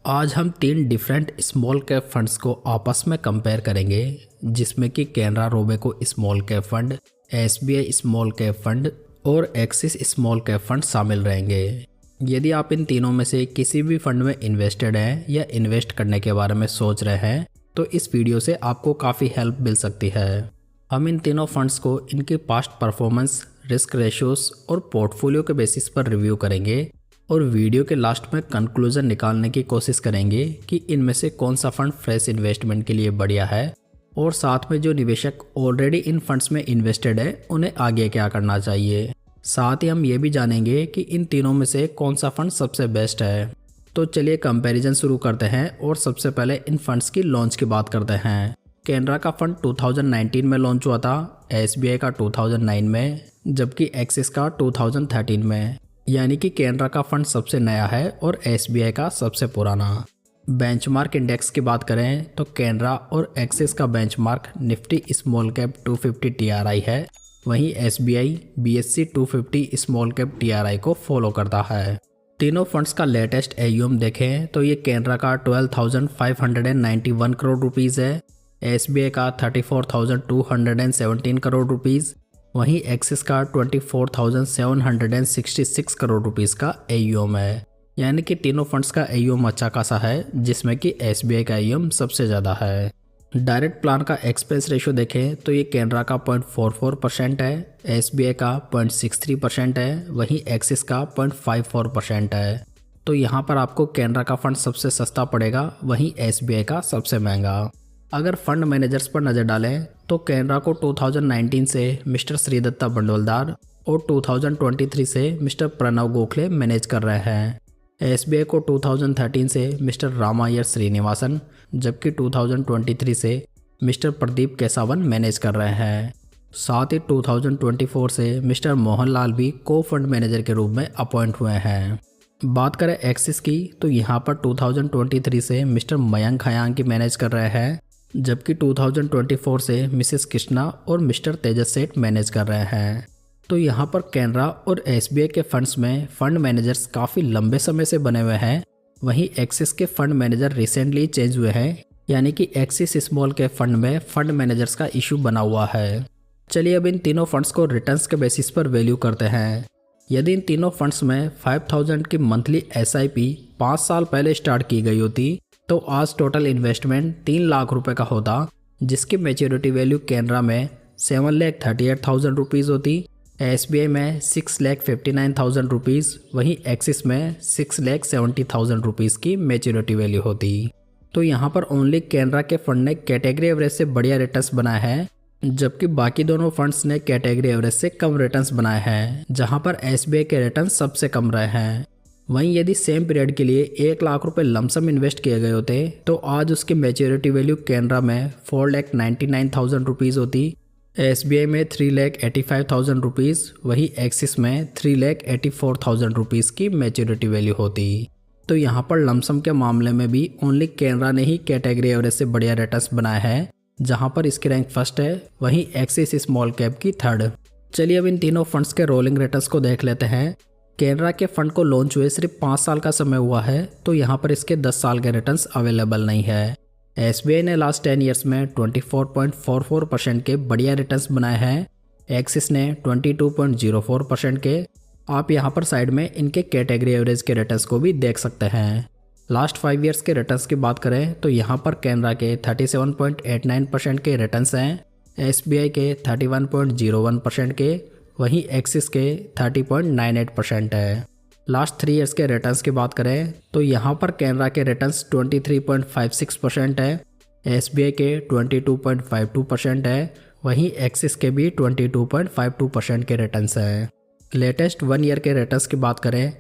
आज हम तीन डिफरेंट स्मॉल कैप फंड्स को आपस में कंपेयर करेंगे, जिसमें कि Canara Robeco small cap fund, SBI small cap fund और एक्सिस स्मॉल कैप फंड शामिल रहेंगे। यदि आप इन तीनों में से किसी भी फंड में इन्वेस्टेड हैं या इन्वेस्ट करने के बारे में सोच रहे हैं तो इस वीडियो से आपको काफ़ी हेल्प मिल सकती है। हम इन तीनों फंड्स को इनके पास्ट परफॉर्मेंस, रिस्क रेशियोज और पोर्टफोलियो के बेसिस पर रिव्यू करेंगे और वीडियो के लास्ट में कंक्लूजन निकालने की कोशिश करेंगे कि इनमें से कौन सा फंड फ्रेश इन्वेस्टमेंट के लिए बढ़िया है और साथ में जो निवेशक ऑलरेडी इन फंड्स में इन्वेस्टेड है उन्हें आगे क्या करना चाहिए। साथ ही हम ये भी जानेंगे कि इन तीनों में से कौन सा फंड सबसे बेस्ट है। तो चलिए कंपैरिजन शुरू करते हैं और सबसे पहले इन फंड्स की लॉन्च की बात करते हैं। कैनरा का फंड 2019 में लॉन्च हुआ था, एसबीआई का 2009 में, जबकि एक्सिस का 2013 में। यानी कि कैनरा का फंड सबसे नया है और एसबीआई का सबसे पुराना। बेंचमार्क इंडेक्स की बात करें तो कैनरा और एक्सिस का benchmark Nifty small cap 250 TRI है, वहीं SBI BSc 250 small cap TRI को फॉलो करता है। तीनों फंड्स का लेटेस्ट एयूएम देखें तो ये कैनरा का 12,591 करोड़ रुपीज़ है, एसबीआई का 34,217 करोड़ रुपीज़, वहीं एक्सिस का 24,766 करोड़ रुपीज़ का एयूएम है। यानी कि तीनों फंड्स का एयूएम अच्छा खासा है, जिसमें कि एसबीआई का एयूएम सबसे ज़्यादा है। डायरेक्ट प्लान का एक्सपेंस रेशियो देखें तो ये कैनरा का 0.44% है, एसबीआई का 0.63% है, वहीं एक्सिस का 0.54% है। तो यहाँ पर आपको कैनरा का फंड सबसे सस्ता पड़ेगा, वहीं एसबीआई का सबसे महंगा। अगर फंड मैनेजर्स पर नज़र डालें तो कैनरा को 2019 से मिस्टर श्रीदत्ता बंडोलदार और 2023 से मिस्टर प्रणव गोखले मैनेज कर रहे हैं। एसबीआई को 2013 से मिस्टर रामायर श्रीनिवासन, जबकि 2023 से मिस्टर प्रदीप केसावन मैनेज कर रहे हैं। साथ ही 2024 से मिस्टर मोहनलाल भी को फंड मैनेजर के रूप में अपॉइंट हुए हैं। बात करें एक्सिस की तो यहाँ पर 2023 से मिस्टर मयंक हयांकी मैनेज कर रहे हैं, जबकि 2024 से मिसेस कृष्णा और मिस्टर तेजस सेठ मैनेज कर रहे हैं। तो यहाँ पर कैनरा और एसबीआई के फंड्स में फंड मैनेजर्स काफ़ी लंबे समय से बने हुए हैं, वहीं एक्सिस के फंड मैनेजर रिसेंटली चेंज हुए हैं, यानी कि एक्सिस स्मॉल के फंड में फंड मैनेजर्स का इशू बना हुआ है। चलिए अब इन तीनों फंड्स को रिटर्न्स के बेसिस पर वैल्यू करते हैं। यदि इन तीनों फंड्स में 5,000 की मंथली एसआईपी 5 साल पहले स्टार्ट की गई होती तो आज टोटल इन्वेस्टमेंट 3 लाख रुपए का होता, जिसकी मैच्योरिटी वैल्यू कैनरा में 7,38,000 रुपीज़ होती, एसबीआई में 6,59,000 रुपीज़, वहीं एक्सिस में 6,70,000 रुपीज़ की मैच्योरिटी वैल्यू होती। तो यहाँ पर ओनली कैनरा के फंड ने कैटेगरी एवरेज से बढ़िया रिटर्न्स बनाए हैं, जबकि बाकी दोनों फंड्स ने कैटेगरी एवरेज से कम रिटर्न्स बनाए हैं, जहाँ पर एसबीआई के रिटर्न्स सबसे कम रहे हैं। वहीं यदि सेम पीरियड के लिए 1 लाख रुपए लमसम इन्वेस्ट किए गए होते तो आज उसकी मैच्योरिटी वैल्यू कैनरा में 4,99,000 रुपीज़ होती, एसबीआई में 3,85,000 रुपीज़, वहीं एक्सिस में 3,84,000 रुपीज़ की मैच्योरिटी वैल्यू होती। तो यहाँ पर लमसम के मामले में भी ओनली कैनरा ने ही कैटेगरी एवरेज से बढ़िया रिटर्न्स बनाए हैं, जहाँ पर इसकी रैंक फर्स्ट है, वहीं एक्सिस स्मॉल कैप की थर्ड। चलिए अब इन तीनों फंड्स के रोलिंग रिटर्न्स को देख लेते हैं। कैनरा के फंड को लॉन्च हुए सिर्फ 5 साल का समय हुआ है, तो यहाँ पर इसके 10 साल के रिटर्न्स अवेलेबल नहीं है। एसबीआई ने लास्ट 10 ईयर्स में 24.44% के बढ़िया रिटर्न्स बनाए हैं, एक्सिस ने 22.04% के। आप यहाँ पर साइड में इनके कैटेगरी एवरेज के रिटर्न्स को भी देख सकते हैं। लास्ट 5 ईयर्स के रिटर्न्स की बात करें तो यहाँ पर कैनरा के 37.89% के रिटर्न्स हैं, एसबीआई के 31.01% के, वहीं एक्सिस के 30.98% है। लास्ट 3 ईयर्स के रिटर्न्स की बात करें तो यहाँ पर कैनरा के रिटर्न्स 23.56% है, एसबीआई के 22.52% है, वहीं एक्सिस के भी 22.52% के रिटर्न्स हैं। लेटेस्ट 1 ईयर के रिटर्न्स की बात करें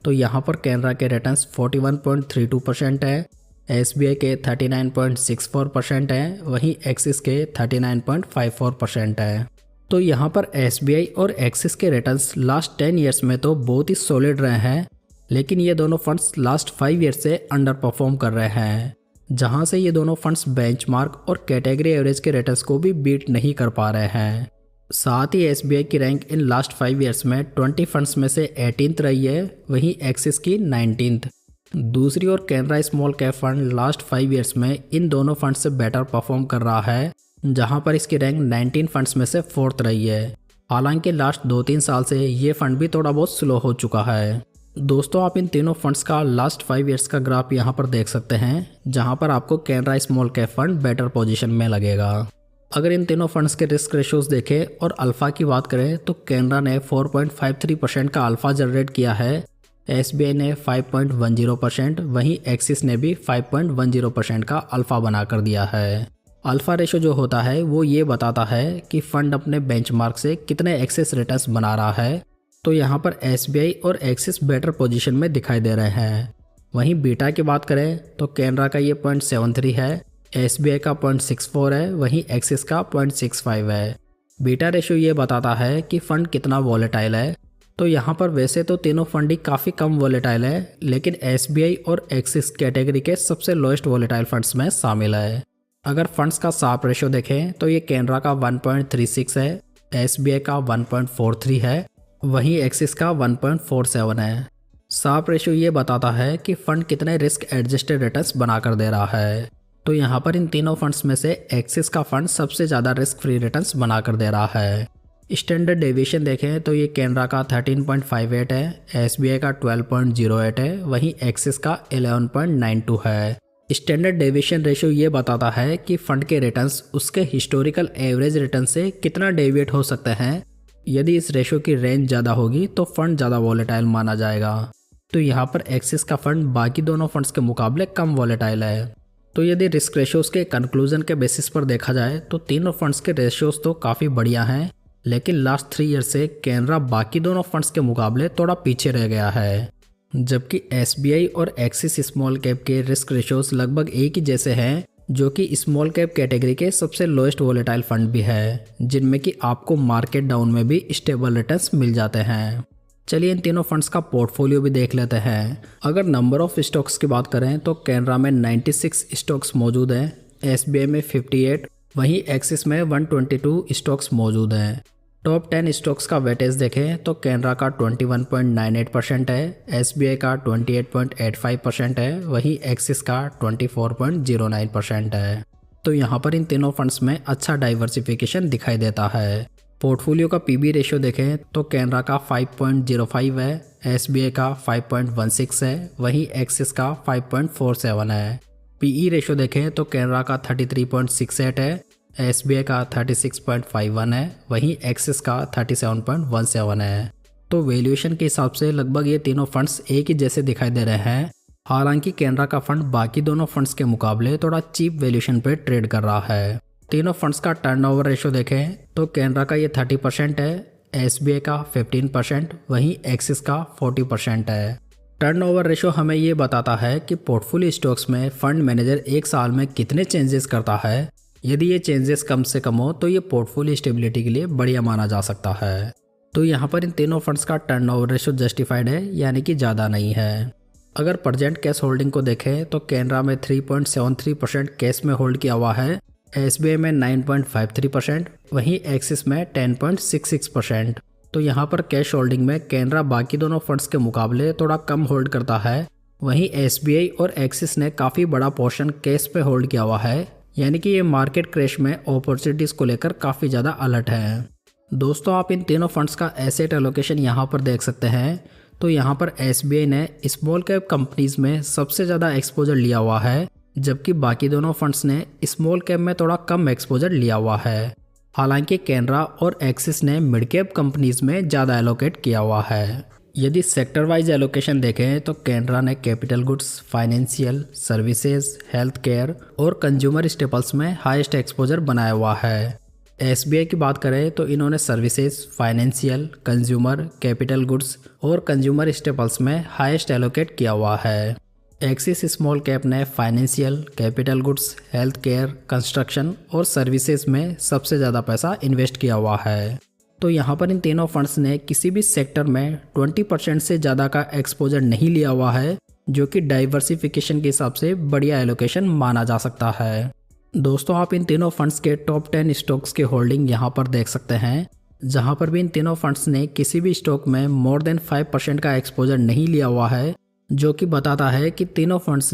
तो यहाँ पर कैनरा के रिटर्न्स 41.32% है, एसबीआई के 39.64% है, वहीं एक्सिस के 39.54% है। तो यहाँ पर एसबीआई और एक्सिस के रिटर्न्स लास्ट 10 ईयर्स में तो बहुत ही सॉलिड रहे हैं, लेकिन ये दोनों फंड्स लास्ट 5 ईयर्स से अंडर परफॉर्म कर रहे हैं, जहाँ से ये दोनों फंड्स बेंचमार्क और कैटेगरी एवरेज के रिटर्न्स को भी बीट नहीं कर पा रहे हैं। साथ ही एसबीआई की रैंक इन लास्ट 5 ईयर्स में 20 फंड्स में से 18th रही है, वहीं एक्सिस की 19th। दूसरी ओर Canara small cap fund last 5 years में इन दोनों फंड से बेटर परफॉर्म कर रहा है, जहां पर इसकी रैंक 19 फंड्स में से 4th रही है। हालांकि लास्ट 2-3 साल से ये फंड भी थोड़ा बहुत स्लो हो चुका है। दोस्तों, आप इन तीनों फंड्स का लास्ट 5 ईयर्स का ग्राफ यहाँ पर देख सकते हैं, जहाँ पर आपको Canara small cap fund better position में लगेगा। अगर इन तीनों फंड्स के रिस्क रेशियोज देखें और अल्फा की बात करें तो कैनरा ने 4.53% का अल्फा जनरेट किया है, एसबीआई ने 5.10%, वहीं एक्सिस ने भी 5.10% का अल्फा बना कर दिया है। अल्फा रेशो जो होता है वो ये बताता है कि फंड अपने बेंचमार्क से कितने एक्सेस रिटर्न्स बना रहा है। तो यहाँ पर एसबीआई और एक्सिस बेटर पोजीशन में दिखाई दे रहे हैं। वहीं बीटा की बात करें तो कैनरा का ये 0.73 है, एसबीआई का 0.64 है, वहीं एक्सिस का 0.65 है। बीटा रेशियो ये बताता है कि फंड कितना वॉलेटाइल है। तो यहाँ पर वैसे तो तीनों फंड ही काफ़ी कम वॉलेटाइल है, लेकिन एसबीआई और एक्सिस कैटेगरी के सबसे लोएस्ट वॉलेटाइल फंड्स में शामिल है। अगर फंड्स का साप रेशियो देखें तो ये कैनरा का 1.36 है, एसबीआई का 1.43 है, वहीं एक्सिस का 1.47 है। साप रेशियो ये बताता है कि फंड कितने रिस्क एडजस्टेड रिटर्न्स बनाकर दे रहा है। तो यहाँ पर इन तीनों फंड्स में से एक्सिस का फंड सबसे ज़्यादा रिस्क फ्री रिटर्न्स बनाकर दे रहा है। स्टैंडर्ड डेविएशन देखें तो ये कैनरा का 13.58 है, एसबीआई का 12.08 है, वहीं एक्सिस का 11.92 है। स्टैंडर्ड डेविएशन रेशियो ये बताता है कि फंड के रिटर्न्स उसके हिस्टोरिकल एवरेज रिटर्न से कितना डेविएट हो सकते हैं। यदि इस रेशियो की रेंज ज़्यादा होगी तो फंड ज़्यादा वॉलेटाइल माना जाएगा। तो यहाँ पर एक्सिस का फंड बाकी दोनों फंड्स के मुकाबले कम वॉलेटाइल है। तो यदि रिस्क रेशियोज के कंक्लूजन के बेसिस पर देखा जाए तो तीनों फंड्स के रेशियोज तो काफ़ी बढ़िया हैं, लेकिन लास्ट 3 ईयर से कैनरा बाकी दोनों फंड्स के मुकाबले थोड़ा पीछे रह गया है। जबकि एसबीआई और एक्सिस स्मॉल कैप के रिस्क रेशियोज लगभग एक ही जैसे हैं, जो कि स्मॉल कैप कैटेगरी के सबसे लोएस्ट वॉलेटाइल फंड भी है, जिनमें कि आपको मार्केट डाउन में भी स्टेबल रिटर्न्स मिल जाते हैं। चलिए इन तीनों फंड्स का पोर्टफोलियो भी देख लेते हैं। अगर नंबर ऑफ स्टॉक्स की बात करें तो कैनरा में 96 स्टॉक्स मौजूद हैं, एसबीआई में 58, वहीं एक्सिस में 122 स्टॉक्स मौजूद हैं। टॉप 10 स्टॉक्स का वेटेज देखें तो कैनरा का 21.98% है, एसबीआई का 28.85% है, वहीं एक्सिस का 24.09% है। तो यहाँ पर इन तीनों फंड्स में अच्छा डाइवर्सिफिकेशन दिखाई देता है। पोर्टफोलियो का पीबी रेशियो देखें तो कैनरा का 5.05 है, एसबीआई का 5.16 है, वहीं एक्सिस का 5.47 है। पीई रेशियो देखें तो कैनरा का 33.68 है, एसबीआई का 36.51 है, वहीं एक्सिस का 37.17 है। तो वैल्यूएशन के हिसाब से लगभग ये तीनों फंड्स एक ही जैसे दिखाई दे रहे हैं। हालांकि कैनरा का फंड बाकी दोनों फंड्स के मुकाबले थोड़ा चीप वैल्यूएशन पे ट्रेड कर रहा है। तीनों फंड्स का टर्नओवर रेशियो देखें तो कैनरा का ये 30% है, एसबीआई का 15%, वहीं एक्सिस का 40% है। टर्नओवर रेशियो हमें ये बताता है कि पोर्टफोलियो स्टॉक्स में फंड मैनेजर एक साल में कितने चेंजेस करता है। यदि ये चेंजेस कम से कम हो तो ये पोर्टफोलियो स्टेबिलिटी के लिए बढ़िया माना जा सकता है। तो यहाँ पर इन तीनों फंड्स का टर्नओवर रेशियो जस्टिफाइड है, यानी कि ज़्यादा नहीं है। अगर प्रेजेंट कैश होल्डिंग को देखें तो कैनरा में 3.73% कैश में होल्ड किया हुआ है, एसबीआई में 9.53%, वहीं एक्सिस में 10.66%। तो यहाँ पर कैश होल्डिंग में कैनरा बाकी दोनों फंड्स के मुकाबले थोड़ा कम होल्ड करता है, वहीं एसबीआई और एक्सिस ने काफ़ी बड़ा पोर्शन कैश पे होल्ड किया हुआ है, यानी कि ये मार्केट क्रैश में अपॉर्चुनिटीज़ को लेकर काफ़ी ज़्यादा अलर्ट है। दोस्तों, आप इन तीनों फंड्स का एसेट एलोकेशन यहाँ पर देख सकते हैं। तो यहाँ पर एसबीआई ने स्मॉल कैप कंपनीज में सबसे ज़्यादा एक्सपोजर लिया हुआ है, जबकि बाकी दोनों फंड्स ने स्मॉल कैप में थोड़ा कम एक्सपोजर लिया हुआ है। हालांकि कैनरा और एक्सिस ने मिड कैप कंपनीज में ज़्यादा एलोकेट किया हुआ है। यदि सेक्टर वाइज एलोकेशन देखें तो कैनरा ने capital goods, financial services, health care और कंज्यूमर स्टेपल्स में हाईएस्ट एक्सपोजर बनाया हुआ है। एसबीआई की बात करें तो इन्होंने services, financial, consumer, capital goods और कंज्यूमर स्टेपल्स में हाईएस्ट एलोकेट किया हुआ है। एक्सिस स्मॉल कैप ने financial, capital goods, health care, construction और सर्विसेज में सबसे ज़्यादा पैसा इन्वेस्ट किया हुआ है। तो यहाँ पर इन तीनों फंड्स ने किसी भी सेक्टर में 20% से ज़्यादा का एक्सपोजर नहीं लिया हुआ है, जो कि डाइवर्सिफिकेशन के हिसाब से बढ़िया एलोकेशन माना जा सकता है। दोस्तों, आप इन तीनों फंड्स के टॉप 10 स्टॉक्स के होल्डिंग यहाँ पर देख सकते हैं, जहाँ पर भी इन तीनों फंड्स ने किसी भी स्टॉक में मोर देन 5% का एक्सपोजर नहीं लिया हुआ है, जो कि बताता है कि तीनों फंड्स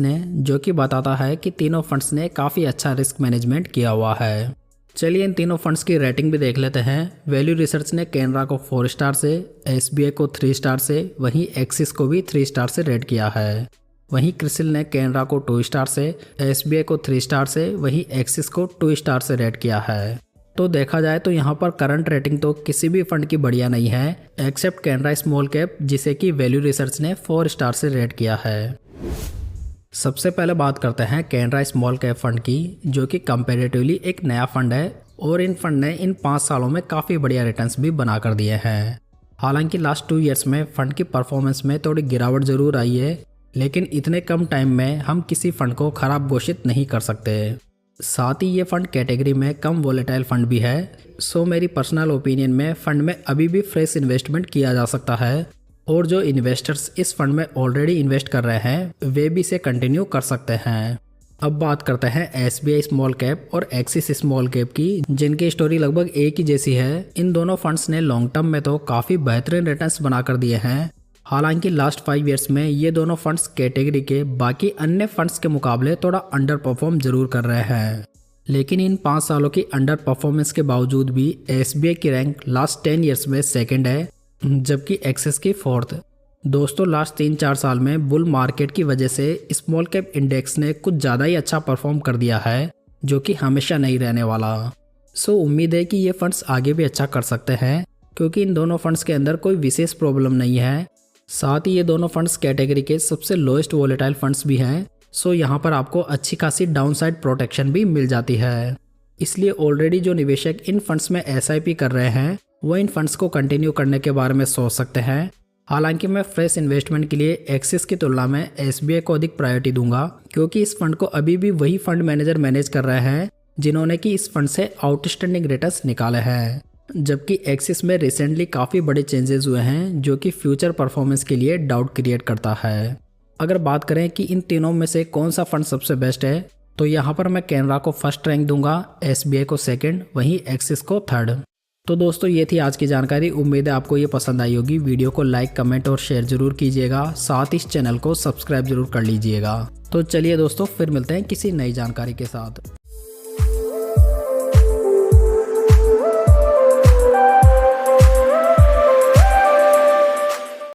ने काफ़ी अच्छा रिस्क मैनेजमेंट किया हुआ है। चलिए इन तीनों फंड्स की रेटिंग भी देख लेते हैं। वैल्यू रिसर्च ने कैनरा को 4 स्टार से, एसबीआई को 3 स्टार से, वहीं एक्सिस को भी 3 स्टार से रेट किया है। वहीं क्रिसिल ने कैनरा को 2 स्टार से, एसबीआई को 3 स्टार से, वहीं एक्सिस को 2 स्टार से रेट किया है। तो देखा जाए तो यहाँ पर करंट रेटिंग तो किसी भी फंड की बढ़िया नहीं है एक्सेप्ट कैनरा स्मॉल कैप, जिसे कि वैल्यू रिसर्च ने 4 स्टार से रेट किया है। सबसे पहले बात करते हैं कैनरा स्मॉल कैप फंड की, जो कि कंपैरेटिवली एक नया फंड है और इन फंड ने इन 5 सालों में काफ़ी बढ़िया रिटर्न्स भी बना कर दिए हैं। हालांकि लास्ट 2 ईयर्स में फंड की परफॉर्मेंस में थोड़ी गिरावट जरूर आई है, लेकिन इतने कम टाइम में हम किसी फंड को खराब घोषित नहीं कर सकते। साथ ही ये फंड कैटेगरी में कम वोलेटाइल फंड भी है। सो मेरी पर्सनल ओपिनियन में फंड में अभी भी फ्रेश इन्वेस्टमेंट किया जा सकता है और जो इन्वेस्टर्स इस फंड में ऑलरेडी इन्वेस्ट कर रहे हैं वे भी इसे कंटिन्यू कर सकते हैं। अब बात करते हैं एसबीआई स्मॉल कैप और एक्सिस स्मॉल कैप की, जिनकी स्टोरी लगभग एक ही जैसी है। इन दोनों फंड्स ने लॉन्ग टर्म में तो काफ़ी बेहतरीन रिटर्न्स बना कर दिए हैं। हालांकि लास्ट 5 ईयर्स में ये दोनों फंड्स कैटेगरी के बाकी अन्य फंड्स के मुकाबले थोड़ा अंडर परफॉर्म जरूर कर रहे हैं। लेकिन इन 5 सालों की अंडर परफॉर्मेंस के बावजूद भी एसबीआई की रैंक लास्ट 10 ईयर्स में सेकंड है, जबकि एक्सिस की 4th। दोस्तों लास्ट 3-4 साल में बुल मार्केट की वजह से स्मॉल कैप इंडेक्स ने कुछ ज़्यादा ही अच्छा परफॉर्म कर दिया है, जो कि हमेशा नहीं रहने वाला। सो उम्मीद है कि ये फंड्स आगे भी अच्छा कर सकते हैं, क्योंकि इन दोनों फंड्स के अंदर कोई विशेष प्रॉब्लम नहीं है। साथ ही ये दोनों फंड्स कैटेगरी के सबसे लोएस्ट वोलेटाइल फंड्स भी हैं। सो यहाँ पर आपको अच्छी खासी डाउनसाइड प्रोटेक्शन भी मिल जाती है। इसलिए ऑलरेडी जो निवेशक इन फंड्स में एसआईपी कर रहे हैं वो इन फंड्स को कंटिन्यू करने के बारे में सोच सकते हैं। हालांकि मैं फ्रेश इन्वेस्टमेंट के लिए एक्सिस की तुलना में एसबीआई को अधिक प्रायोरिटी दूंगा, क्योंकि इस फंड को अभी भी वही फंड मैनेजर मैनेज कर रहे हैं जिन्होंने कि इस फंड से आउटस्टैंडिंग रिटर्न्स निकाले हैं। जबकि एक्सिस में रिसेंटली काफ़ी बड़े चेंजेस हुए हैं, जो कि फ्यूचर परफॉर्मेंस के लिए डाउट क्रिएट करता है। अगर बात करें कि इन तीनों में से कौन सा फंड सबसे बेस्ट है, तो यहाँ पर मैं कैनरा को फर्स्ट रैंक दूंगा, एसबीआई को सेकंड, वहीं एक्सिस को थर्ड। तो दोस्तों ये थी आज की जानकारी। उम्मीद है आपको ये पसंद आई होगी। वीडियो को लाइक, कमेंट और शेयर जरूर कीजिएगा। साथ ही इस चैनल को सब्सक्राइब जरूर कर लीजिएगा। तो चलिए दोस्तों फिर मिलते हैं किसी नई जानकारी के साथ।